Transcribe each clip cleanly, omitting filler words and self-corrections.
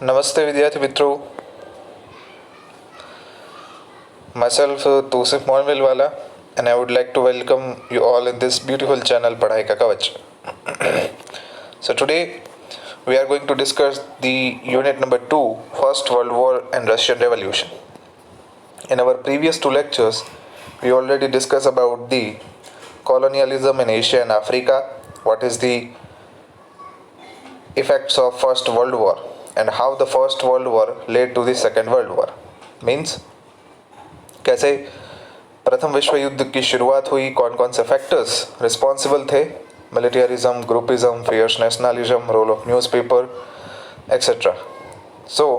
नमस्ते विद्यार्थी मित्रों, myself Tosif Moinwilwala and I would like to welcome you all in this beautiful channel पढ़ाई का कवच. So today we are going to discuss the unit number 2, First World War and Russian Revolution. In our previous two lectures, we already discussed about the colonialism in Asia and Africa, what is the effects of First World War and how the First World War led to the Second World War. Means कैसे प्रथम विश्व युद्ध की शुरुआत हुई, कौन कौन से फैक्टर्स रिस्पॉन्सिबल थे, militarism, groupism, fierce nationalism, role of newspaper, etc. So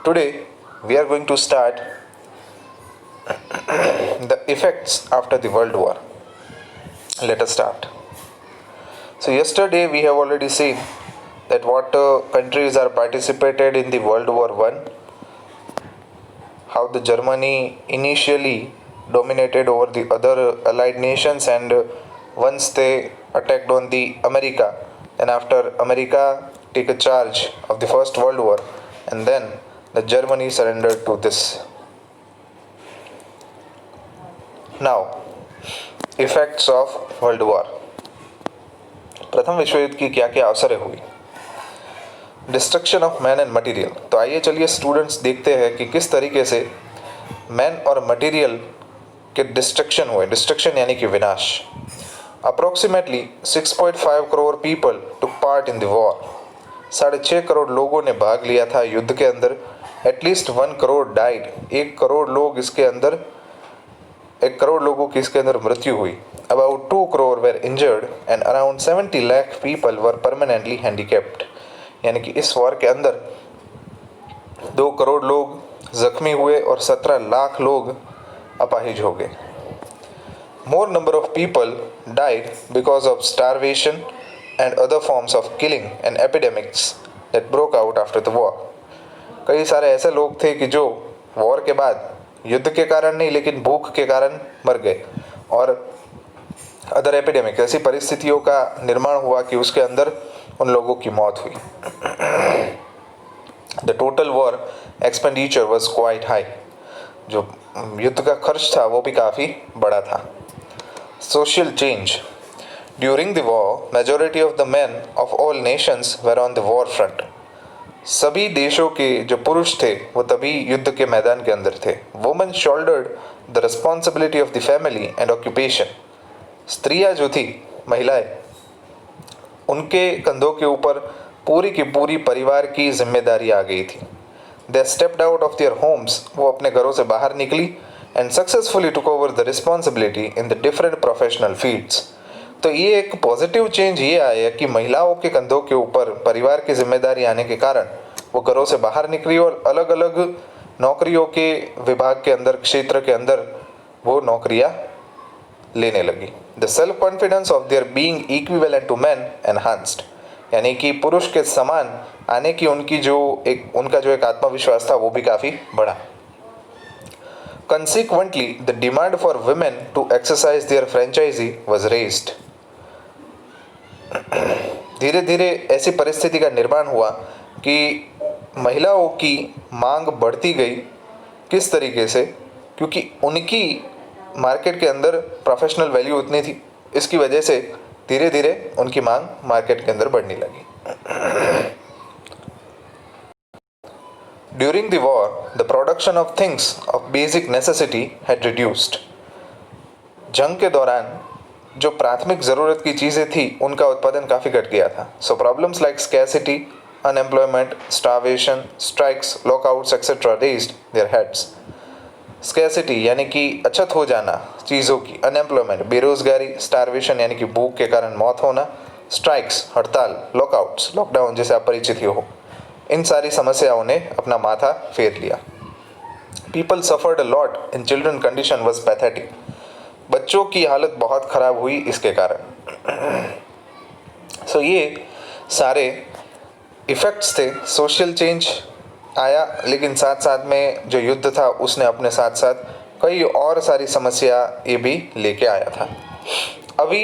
today we are going to start the effects after the World War. Let us start. So yesterday we have already seen that what countries are participated in the World War I, how the Germany initially dominated over the other allied nations, and once they attacked on the America, and after America take a charge of the First World War, and then the Germany surrendered to this. Now, effects of World War. प्रथम विश्व युद्ध की क्या क्या अवसरें हुई. Destruction of man and material. तो आइए चलिए स्टूडेंट्स देखते हैं कि किस तरीके से मैन और मटेरियल के डिस्ट्रक्शन हुए. डिस्ट्रक्शन यानी कि विनाश. Approximately 6.5 crore people took part in the war. 6.5 crore लोगों ने भाग लिया था युद्ध के अंदर. At least 1 crore died. 1 करोड़ लोग इसके अंदर 1 करोड़ लोगों की इसके अंदर मृत्यु हुई. About 2 crore were injured and around 70 lakh people were permanently handicapped. यानी कि इस वॉर के अंदर 2 करोड़ लोग जख्मी हुए और 17 लाख लोग अपाहिज हो गए. मोर number of people died because of starvation and other forms of killing and epidemics that broke out after the war. कई सारे ऐसे लोग थे कि जो वॉर के बाद युद्ध के कारण नहीं लेकिन भूख के कारण मर गए, और अदर एपिडेमिक ऐसी परिस्थितियों का निर्माण हुआ कि उसके अंदर उन लोगों की मौत हुई. The total war expenditure was quite high. जो युद्ध का खर्च था वो भी काफ़ी बड़ा था. Social change. During the war majority of the main of all Nations were on the war front. सभी देशों के जो पुरुष थे वो तभी युद्ध के मैदान के अंदर थे. Women shouldered the responsibility of the family and occupation. स्त्रियां जो थी, महिलाएं, उनके कंधों के ऊपर पूरी की पूरी परिवार की जिम्मेदारी आ गई थी. They stepped out of their homes. वो अपने घरों से बाहर निकली and successfully took over the responsibility in the different professional fields. तो ये एक पॉजिटिव चेंज ये आया कि महिलाओं के कंधों के ऊपर परिवार की जिम्मेदारी आने के कारण वो घरों से बाहर निकली और अलग अलग नौकरियों के विभाग के अंदर, क्षेत्र के अंदर वो नौकरियां लेने लगी. The self confidence of their being equivalent to man enhanced. यानी कि पुरुष के समान आने की उनका जो एक आत्मविश्वास था वो भी काफ़ी बढ़ा. Consequently, the demand for women to exercise their franchisee was raised. धीरे धीरे ऐसी परिस्थिति का निर्माण हुआ कि महिलाओं की मांग बढ़ती गई. किस तरीके से? क्योंकि उनकी मार्केट के अंदर प्रोफेशनल वैल्यू उतनी थी. इसकी वजह से धीरे धीरे उनकी मांग मार्केट के अंदर बढ़ने लगी. During the war, the production of things of basic necessity had reduced. जंग के दौरान जो प्राथमिक ज़रूरत की चीज़ें थी उनका उत्पादन काफ़ी घट गया था. So problems like scarcity, unemployment, starvation, strikes, lockouts, etc. raised their heads. Scarcity यानी कि अछत हो जाना चीज़ों की, अनएम्प्लॉयमेंट बेरोजगारी, स्टारवेशन यानी कि भूख के कारण मौत होना, स्ट्राइक्स हड़ताल, लॉकआउट्स लॉकडाउन जैसे आप परिचित ही हो, इन सारी समस्याओं ने अपना माथा फेर लिया. People suffered a lot in children condition was pathetic. बच्चों की हालत बहुत ख़राब हुई इसके कारण. सो ये सारे इफ़ेक्ट्स थे. सोशल चेंज आया, लेकिन साथ साथ में जो युद्ध था उसने अपने साथ साथ कई और सारी समस्या ये भी लेके आया था. अभी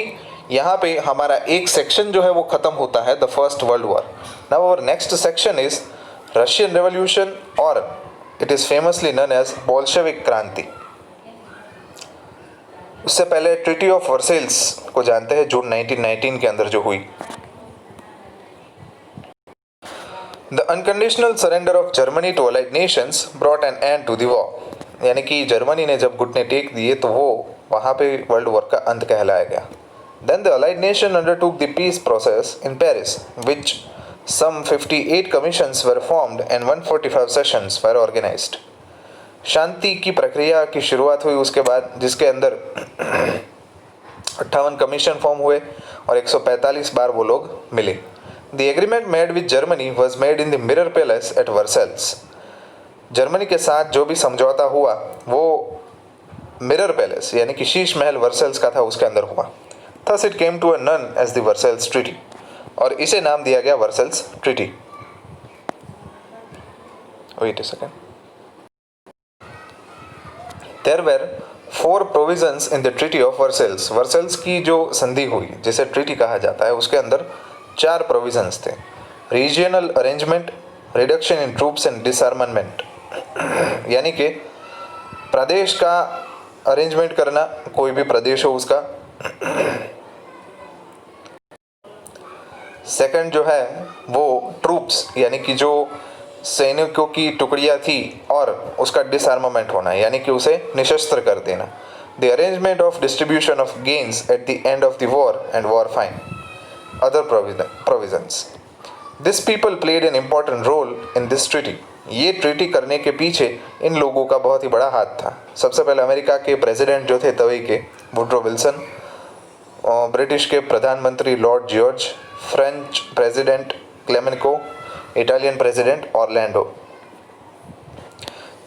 यहाँ पे हमारा एक सेक्शन जो है वो ख़त्म होता है, the first world war. Now our next section is Russian revolution और it is famously known as Bolshevik क्रांति। उससे पहले ट्रीटी ऑफ वर्सेल्स को जानते हैं, जून 1919 के अंदर जो हुई। The unconditional surrender of Germany to allied nations brought an end to the war, यानी कि जर्मनी ने जब घुटने टेक दिए तो वो वहाँ पे वर्ल्ड वॉर का अंत कहलाया गया। Then the allied nation undertook the peace process in Paris, which some 58 commissions were formed and 145 sessions were organized। शांति की प्रक्रिया की शुरुआत हुई उसके बाद, जिसके अंदर 58 कमीशन फॉर्म हुए और 145 बार वो लोग मिले। The agreement made with Germany was made in the mirror palace at Versailles. Germany के साथ जो भी समझौता हुआ वो मिरर पैलेस यानी कि शीश महल वर्सेल्स का था, उसके अंदर हुआ। Thus it came to a known as the Versailles treaty, और इसे नाम दिया गया Versailles treaty. Wait a second. There were 4 provisions in the treaty of Versailles. Versailles की जो संधि हुई जिसे ट्रीटी कहा जाता है, उसके अंदर 4 प्रोविजंस थे। Regional arrangement, reduction in troops and डिसआर्मामेंट, यानी कि प्रदेश का अरेंजमेंट करना, कोई भी प्रदेश हो उसका। सेकंड जो है वो ट्रूप्स, यानी कि जो सैनिकों की टुकड़ियाँ थी और उसका डिसआर्मामेंट होना, यानी कि उसे निशस्त्र कर देना। The arrangement of distribution of gains at the end of the war and war fine. Other provisions, this people played an important role in this treaty. ये ट्रीटी करने के पीछे इन लोगों का बहुत ही बड़ा हाथ था। सबसे पहले अमेरिका के प्रेसिडेंट जो थे तभी के, वुड्रो विल्सन, ब्रिटिश के प्रधानमंत्री lord George, French president Clemenceau, Italian president Orlando.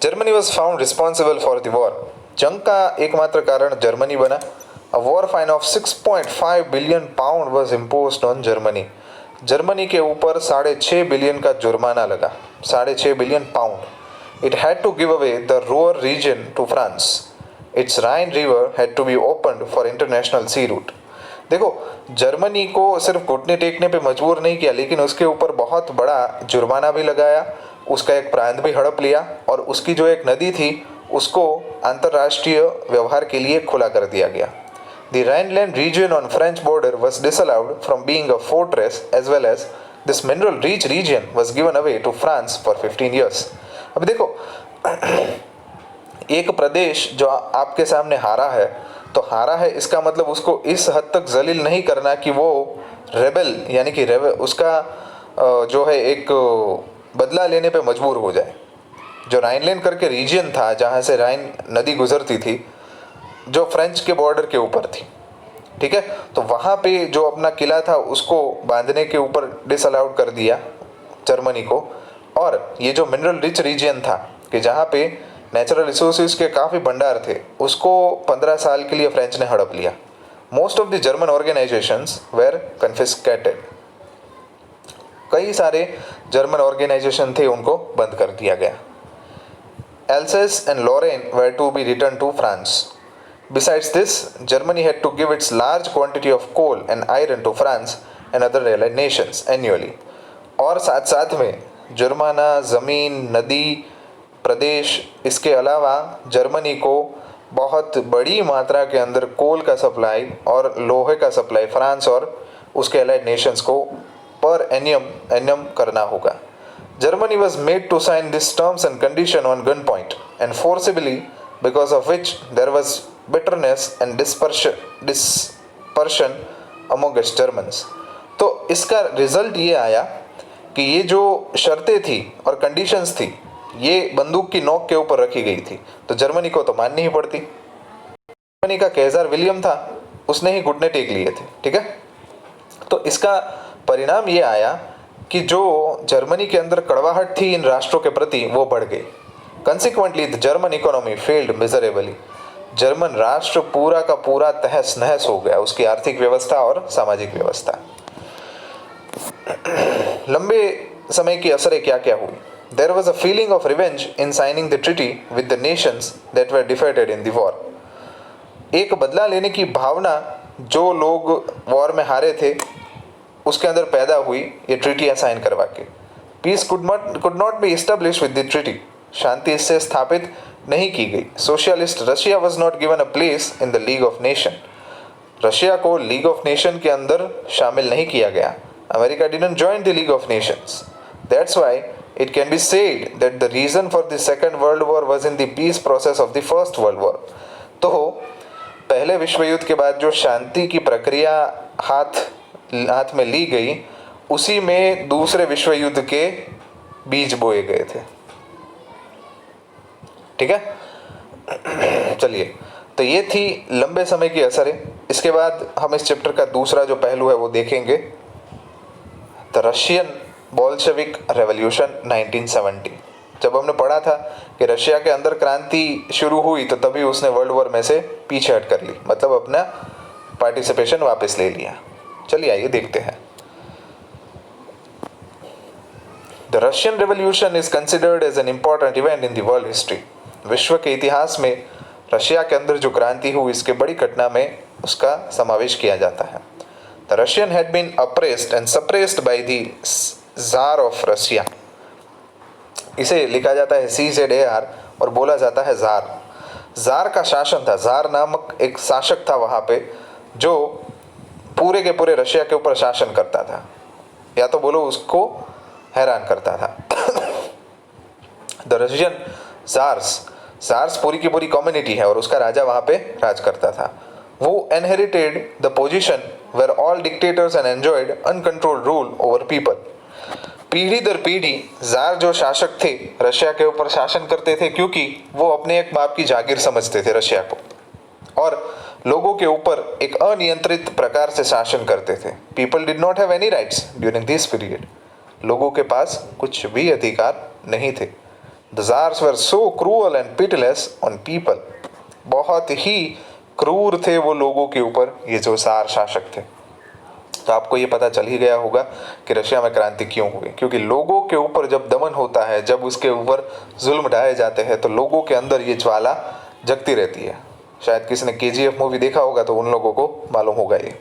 Germany was found responsible for the war. जंग का एकमात्र कारण जर्मनी बना। A war fine of 6.5 billion pound was imposed on Germany. Germany के ऊपर 6.5 बिलियन का जुर्माना लगा, 6.5 billion pound. It had to give away the Ruhr region to France. Its Rhine river had to be opened for international sea route. देखो, Germany को सिर्फ घुटने टेकने पे मजबूर नहीं किया, लेकिन उसके ऊपर बहुत बड़ा जुर्माना भी लगाया, उसका एक प्रांत भी हड़प लिया और उसकी जो एक नदी थी उसको अंतर्राष्ट्रीय व्यवहार के लिए खुला कर दिया गया। The Rhineland region on French border was disallowed from being a fortress, as well as this mineral rich region was given away to France for 15 years। अब देखो, एक प्रदेश जो आपके सामने हारा है, तो हारा है इसका मतलब उसको इस हद तक जलील नहीं करना कि वो रेबल यानी कि उसका जो है एक बदला लेने पे मजबूर हो जाए। जो राइनलैंड करके रीजन था जहाँ से राइन नदी गुजरती थी, जो फ्रेंच के बॉर्डर के ऊपर थी, ठीक है, तो वहाँ पे जो अपना किला था उसको बांधने के ऊपर डिसअलाउड कर दिया जर्मनी को। और ये जो मिनरल रिच रीजन था कि जहाँ पे नेचुरल रिसोर्सेज के काफ़ी भंडार थे, उसको 15 साल के लिए फ्रेंच ने हड़प लिया। Most of the German organisations were confiscated. कई सारे जर्मन ऑर्गेनाइजेशन थे, उनको बंद कर दिया गया। Alsace and Lorraine were to be return to France. Besides this, Germany had to give its large quantity of coal and iron to France and other allied nations annually। और साथ साथ में जुर्माना, ज़मीन, नदी, प्रदेश, इसके अलावा जर्मनी को बहुत बड़ी मात्रा के अंदर कोल का सप्लाई और लोहे का सप्लाई फ्रांस और उसके अलाइड नेशंस को पर एनियम करना होगा। Germany was made to sign these terms and condition on gunpoint and forcibly, because of which there was bitterness and dispersion among us Germans। तो इसका रिजल्ट ये आया कि ये जो शर्तें थी और कंडीशंस थी, ये बंदूक की नोक के ऊपर रखी गई थी, तो जर्मनी को तो माननी ही पड़ती। जर्मनी का कैसर विलियम था, उसने ही घुटने टेक लिए थे, ठीक है। तो इसका परिणाम ये आया कि जो जर्मनी के अंदर कड़वाहट थी इन राष्ट्रों के प्रति, वो बढ़ गई। Consequently the German economy failed miserably. German राष्ट्र पूरा का पूरा तहस नहस हो गया, उसकी आर्थिक व्यवस्था और सामाजिक व्यवस्था। लंबे समय की असरें क्या क्या हुई? There was a feeling of revenge in signing the treaty with the nations that were defeated in the war. एक बदला लेने की भावना जो लोग वॉर में हारे थे उसके अंदर पैदा हुई ये ट्रीटियाँ साइन करवा के। Peace could not be establish with the treaty, शांति इससे स्थापित नहीं की गई। Socialist Russia was not given a place in the league of nation, Russia को लीग ऑफ नेशन के अंदर शामिल नहीं किया गया। America didn't join the league of nations, that's why it can be said that the reason for the second world war was in the peace process of the first world war. तो पहले विश्व युद्ध के बाद जो शांति की प्रक्रिया हाथ में ली गई, उसी में दूसरे विश्व युद्ध के बीज बोए गए थे। ठीक है, चलिए, तो ये थी लंबे समय की असरें। इसके बाद हम इस चैप्टर का दूसरा जो पहलू है वो देखेंगे, द रशियन बोल्शेविक रेवोल्यूशन 1970। जब हमने पढ़ा था कि रशिया के अंदर क्रांति शुरू हुई तो तभी उसने वर्ल्ड वॉर में से पीछे हट कर ली, मतलब अपना पार्टिसिपेशन वापस ले लिया। चलिए आइए देखते हैं। The Russian revolution is considered as an important event in the world history. विश्व के इतिहास में रशिया के अंदर जो क्रांति हुई, इसके बड़ी घटना में उसका समावेश किया जाता है। The Russian had been oppressed and suppressed by the tsar of Russia. इसे लिखा जाता है CZAR और बोला जाता है जार। जार का शासन था, जार नामक एक शासक था वहाँ पे, जो पूरे के पूरे रशिया के ऊपर शासन करता था, या तो बोलो उसको हैरान करता था। द रशियन जार्स पूरी की पूरी कम्युनिटी है और उसका राजा वहाँ पे राज करता था। वो inherited the position where all dictators and enjoyed uncontrolled rule over people. पीढ़ी दर पीढ़ी जार जो शासक थे रशिया के ऊपर शासन करते थे, क्योंकि वो अपने एक बाप की जागीर समझते थे रशिया को, और लोगों के ऊपर एक अनियंत्रित प्रकार से शासन करते थे। People did not have any rights during this period. लोगों के पास कुछ भी अधिकार नहीं थे। The jars were so cruel and पिटिलेस on people. बहुत ही क्रूर थे वो लोगों के ऊपर, ये जो जार शासक थे। तो आपको ये पता चल ही गया होगा कि रशिया में क्रांति क्यों हुई, क्योंकि लोगों के ऊपर जब दमन होता है, जब उसके ऊपर जुल्म ढाए जाते हैं, तो लोगों के अंदर ये ज्वाला जगती रहती है। शायद किसी ने KGF मूवी देखा होगा तो उन लोगों को मालूम होगा ये।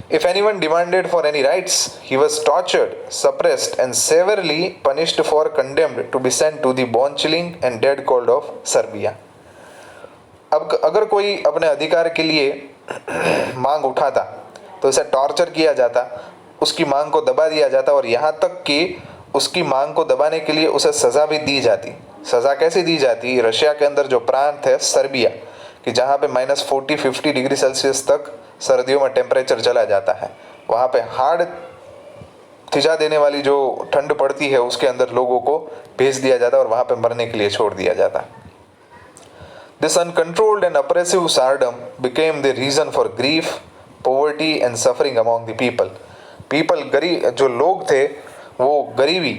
If anyone demanded for any rights, he was tortured, suppressed and severely punished for condemned to be sent to the bone-chilling and dead cold of Siberia. अब अगर कोई अपने अधिकार के लिए मांग उठाता तो उसे टॉर्चर किया जाता, उसकी मांग को दबा दिया जाता, और यहाँ तक कि उसकी मांग को दबाने के लिए उसे सज़ा भी दी जाती। सज़ा कैसे दी जाती? रशिया के अंदर जो प्रांत है सर्बिया, कि जहाँ पे -40-50 डिग्री सेल्सियस तक सर्दियों में टेम्परेचर चला जाता है, वहाँ पे हार्ड थिजा देने वाली जो ठंड पड़ती है, उसके अंदर लोगों को भेज दिया जाता और वहाँ पे मरने के लिए छोड़ दिया जाता। This uncontrolled and oppressive Czardom became the reason for grief, poverty and suffering among the people. जो लोग थे वो गरीबी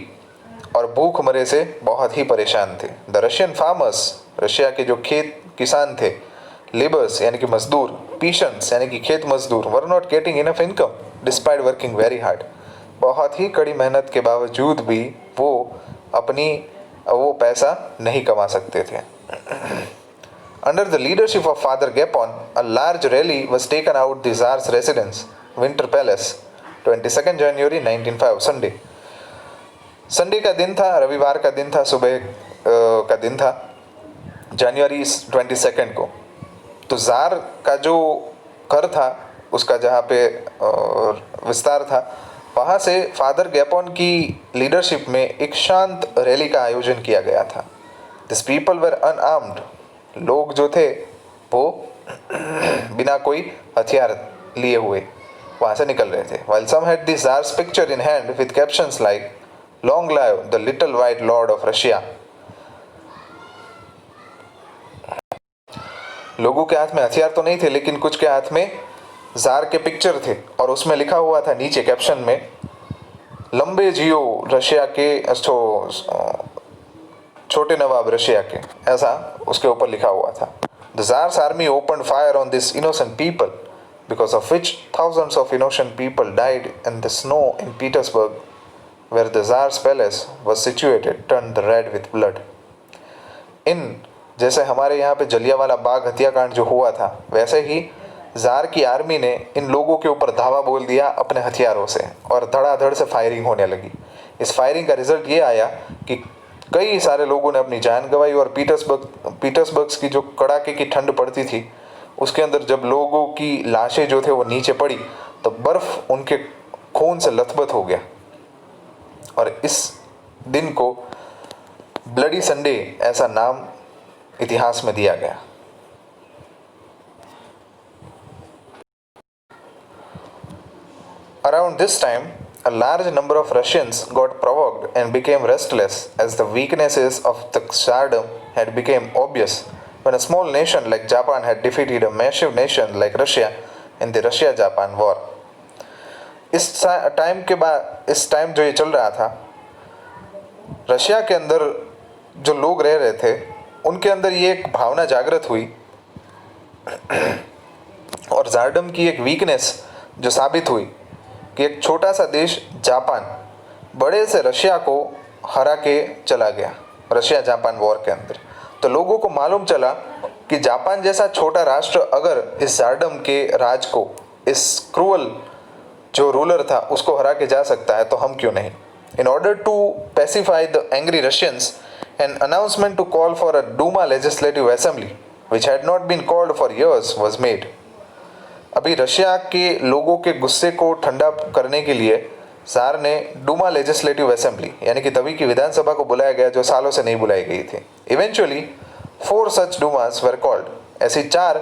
और भूख मरे से बहुत ही परेशान थे। द रशियन फार्मर्स, रशिया के जो खेत किसान थे, लेबर्स यानी कि मजदूर, पीशंस यानी कि खेत मजदूर, were not getting enough income despite working very hard. बहुत ही कड़ी मेहनत के बावजूद भी वो पैसा नहीं कमा सकते थे। Under the leadership of Father Gapon, a large rally was taken out the Tsar's residence, Winter Palace, 22 January 1905, Sunday का दिन था, रविवार का दिन था, सुबह का दिन था, जनवरी 22 को। तो जार का जो घर था, उसका जहाँ पे विस्तार था, वहाँ से फादर गैपोन की लीडरशिप में एक शांत रैली का आयोजन किया गया था। दिस पीपल वर अनआर्म्ड, लोग जो थे वो बिना कोई हथियार लिए हुए वहाँ से निकल रहे थे। While some had the Tsar's picture in hand with captions like "Long live the little white lord of Russia." लोगों के हाथ में हथियार तो नहीं थे, लेकिन कुछ के हाथ में जार के पिक्चर थे और उसमें लिखा हुआ था नीचे कैप्शन में, लंबे जियो रशिया के छोटे नवाब रशिया के, ऐसा उसके ऊपर लिखा हुआ था। The Tsar's army opened fire on this innocent people, because of which thousands of innocent people died, and the snow in Petersburg, where the Tsar's palace was situated, turned red with blood. जैसे हमारे यहाँ पे जलियांवाला बाग हत्याकांड जो हुआ था, वैसे ही jar की आर्मी ने इन लोगों के ऊपर धावा बोल दिया अपने हथियारों से और धड़ाधड़ से फायरिंग होने लगी। इस फायरिंग का रिजल्ट ये आया कि कई सारे लोगों ने अपनी जान गंवाई और पीटर्सबर्ग की जो कड़ाके की ठंड पड़ती थी उसके अंदर जब लोगों की लाशें जो थे वो नीचे पड़ी तो बर्फ उनके खून से लथबथ हो गया और इस दिन को ब्लडी संडे ऐसा नाम इतिहास में दिया गया। Around this time, a large number of Russians got provoked and became restless as the weaknesses of the Czardom had become obvious when a small nation like Japan had defeated a massive nation like Russia in the Russia-Japan war. इस time जो ये चल रहा था, Russia के अंदर जो लोग रह रहे थे उनके अंदर ये एक भावना जागृत हुई और जार्डम की एक वीकनेस जो साबित हुई कि एक छोटा सा देश जापान बड़े से रशिया को हरा के चला गया रशिया जापान वॉर के अंदर। तो लोगों को मालूम चला कि जापान जैसा छोटा राष्ट्र अगर इस जार्डम के राज को, इस क्रूअल जो रूलर था उसको हरा के जा सकता है तो हम क्यों नहीं। In order to pacify the angry Russians an announcement to call for a Duma legislative assembly which had not been called for years was made. अभी रशिया के लोगों के गुस्से को ठंडा करने के लिए जार ने डूमा लेजिस्लेटिव असेंबली यानी कि तभी की विधानसभा को बुलाया गया जो सालों से नहीं बुलाई गई थी। इवेंचुअली 4 सच डूमास वर कॉल्ड, ऐसी 4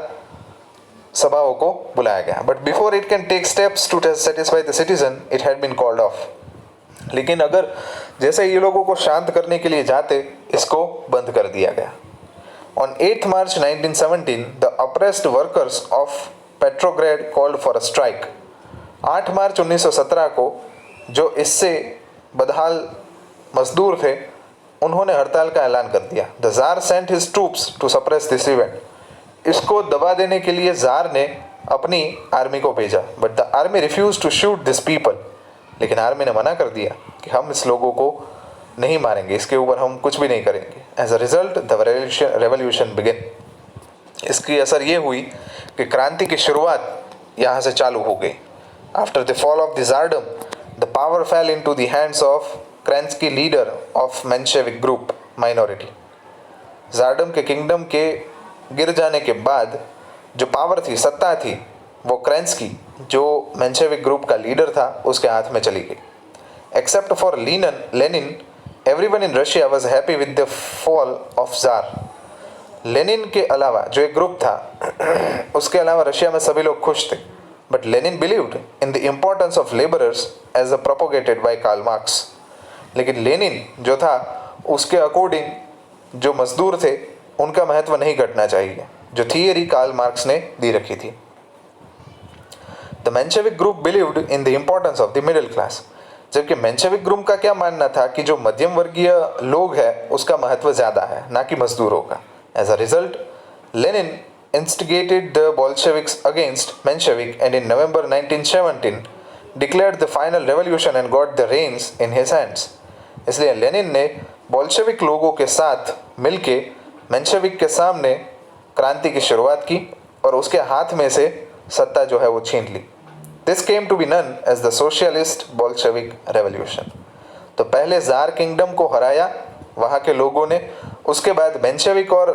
सभाओं को बुलाया गया। But before it can take steps to satisfy the citizen it had been called off. लेकिन अगर जैसे ये लोगों को शांत करने के लिए जाते इसको बंद कर दिया गया। On 8 March 1917 the oppressed workers of Petrograd called for a strike. 8 मार्च 1917 को जो इससे बदहाल मजदूर थे उन्होंने हड़ताल का ऐलान कर दिया। The tsar sent his troops to suppress this event. इसको दबा देने के लिए जार ने अपनी आर्मी को भेजा but the army refuse to shoot this people. लेकिन आर्मी ने मना कर दिया कि हम इस लोगों को नहीं मारेंगे, इसके ऊपर हम कुछ भी नहीं करेंगे। As a result the revolution begin. इसकी असर ये हुई कि क्रांति की शुरुआत यहाँ से चालू हो गई। After the fall of the tsardom the power fell into the hands of Kerensky leader of Menshevik group minority. Tsardom के किंगडम के गिर जाने के बाद जो पावर थी, सत्ता थी, वो क्रेंस्की जो मेंशेविक ग्रुप का लीडर था उसके हाथ में चली गई। Except for Lenin everyone in Russia was happy with the fall of jar. Lenin के अलावा जो एक ग्रुप था उसके अलावा रशिया में सभी लोग खुश थे। But Lenin believed in the importance of labourers as a propagated by Karl Marx. लेकिन लेनिन जो था उसके अकॉर्डिंग जो मजदूर थे उनका महत्व नहीं घटना चाहिए, जो थियरी कार्ल मार्क्स ने दी रखी थी। The Menshevik group believed in the importance of the middle class. जबकि मेंशेविक ग्रुप का क्या मानना था कि जो मध्यम वर्गीय लोग हैं उसका महत्व ज़्यादा है ना कि मजदूरों का। As a result, Lenin instigated the Bolsheviks against Menshevik and in November 1917 declared the final revolution and got the reins in his hands. इसलिए लेनिन ने बोल्शेविक लोगों के साथ मिलके मेंशेविक के सामने क्रांति की शुरुआत की और उसके हाथ में से सत्ता जो है वो छीन ली। This came to be known as the Socialist Bolshevik Revolution. तो पहले जार किंगडम को हराया वहाँ के लोगों ने, उसके बाद मेंशेविक और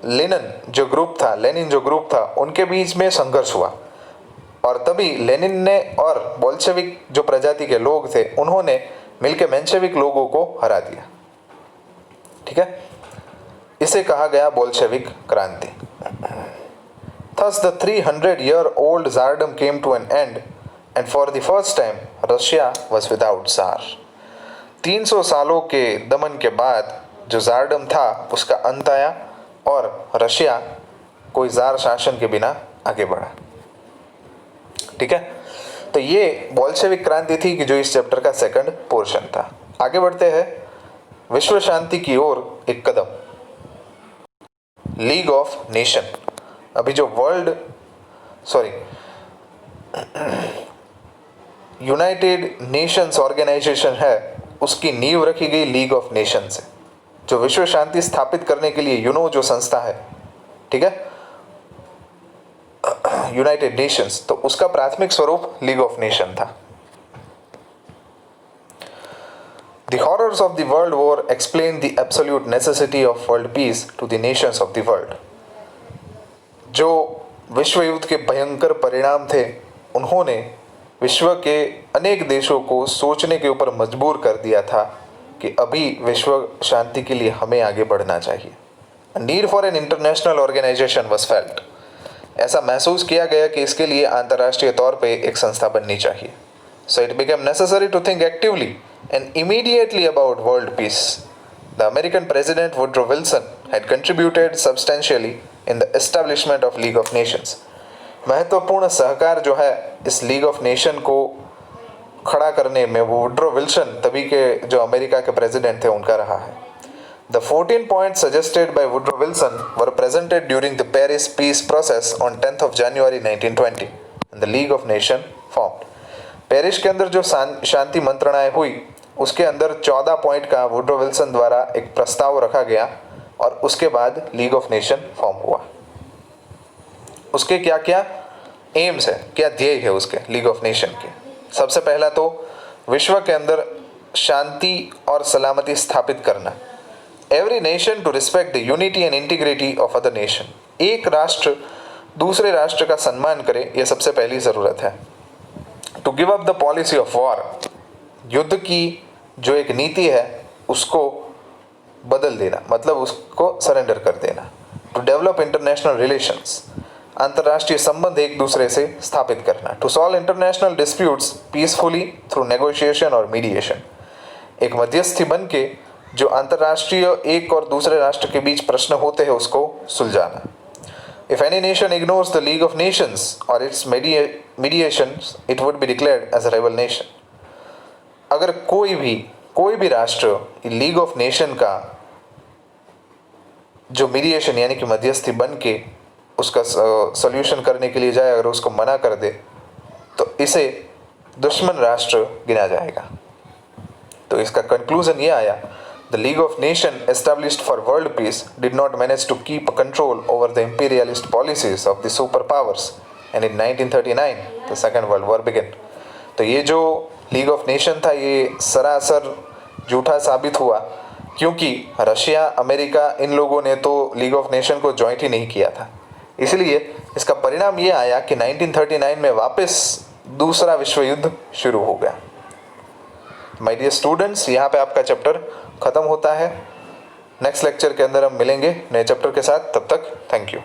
लेनिन जो ग्रुप था उनके बीच में संघर्ष हुआ और तभी लेनिन ने और बोल्शेविक जो प्रजाति के लोग थे उन्होंने मिलकर मेंशेविक लोगों को हरा दिया। ठीक है, इसे कहा गया बोल्शेविक क्रांति। Thus the 300-year-old Czardom came to an end and for the first time Russia was without Tsar. 300 सालों के दमन के बाद जो जार्डम था उसका अंत आया और रशिया कोई जार शासन के बिना आगे बढ़ा। ठीक है, तो ये बोल्शेविक क्रांति थी कि जो इस चैप्टर का सेकंड पोर्शन था। आगे बढ़ते हैं विश्व शांति की ओर एक कदम। League of nation. अभी जो यूनाइटेड नेशंस ऑर्गेनाइजेशन है उसकी नींव रखी गई लीग ऑफ नेशन से, जो विश्व शांति स्थापित करने के लिए यूनो जो संस्था है, ठीक है, यूनाइटेड नेशंस, तो उसका प्राथमिक स्वरूप लीग ऑफ नेशन था। The horrors of the World War explain the absolute necessity of world peace to the nations of the world. जो विश्व युद्ध के भयंकर परिणाम थे, उन्होंने विश्व के अनेक देशों को सोचने के ऊपर मजबूर कर दिया था कि अभी विश्व शांति के लिए हमें आगे बढ़ना चाहिए. Need for an international organisation was felt. ऐसा महसूस किया गया कि इसके लिए अंतर्राष्ट्रीय तौर पे एक संस्था बननी चाहिए. So it became necessary to think actively and immediately about world peace. The American President Woodrow Wilson had contributed substantially in the establishment of League of Nations. महत्वपूर्ण सहकार जो है इस लीग ऑफ नेशन को खड़ा करने में वो वुड्रो विल्सन, तभी के जो अमेरिका के प्रेसिडेंट थे, उनका रहा है. The 14 points suggested by Woodrow Wilson were presented during the Paris peace process on 10th of January 1920 and the League of Nations formed. Paris के अंदर जो शांति मंत्रणाएं हुई, उसके अंदर 14 पॉइंट का वुड्रो विल्सन द्वारा एक प्रस्ताव रखा गया और उसके बाद लीग ऑफ नेशन फॉर्म हुआ. उसके क्या क्या एम्स है, क्या ध्येय है उसके लीग ऑफ नेशन के? सबसे पहला तो विश्व के अंदर शांति और सलामती स्थापित करना. Every nation to respect the unity and integrity of other nation. एक राष्ट्र दूसरे राष्ट्र का सम्मान करे, यह सबसे पहली ज़रूरत है. To give up the policy of war. युद्ध की जो एक नीति है उसको बदल देना, मतलब उसको सरेंडर कर देना. To develop international relations. अंतर्राष्ट्रीय संबंध एक दूसरे से स्थापित करना. To solve international disputes peacefully through negotiation और मीडिएशन. एक मध्यस्थी बन के जो अंतर्राष्ट्रीय एक और दूसरे राष्ट्र के बीच प्रश्न होते हैं उसको सुलझाना. If any nation ignores the League of Nations or its mediations, it would be declared as a rebel nation. अगर कोई भी राष्ट्र लीग ऑफ नेशन का जो मीडिएशन यानी कि मध्यस्थी बन के उसका सॉल्यूशन करने के लिए जाए, अगर उसको मना कर दे तो इसे दुश्मन राष्ट्र गिना जाएगा. तो इसका कंक्लूजन ये आया, the League of Nations established for world peace did not manage to keep a control over the imperialist policies of the superpowers, and in 1939 the Second World War began. तो ये जो लीग ऑफ नेशन था ये सरासर झूठा साबित हुआ, क्योंकि रशिया, अमेरिका, इन लोगों ने तो लीग ऑफ नेशन को ज्वाइंट ही नहीं किया था. इसलिए इसका परिणाम ये आया कि 1939 में वापस दूसरा विश्व युद्ध शुरू हो गया. माय डियर स्टूडेंट्स, यहाँ पे आपका चैप्टर ख़त्म होता है. नेक्स्ट लेक्चर के अंदर हम मिलेंगे नए चैप्टर के साथ. तब तक थैंक यू.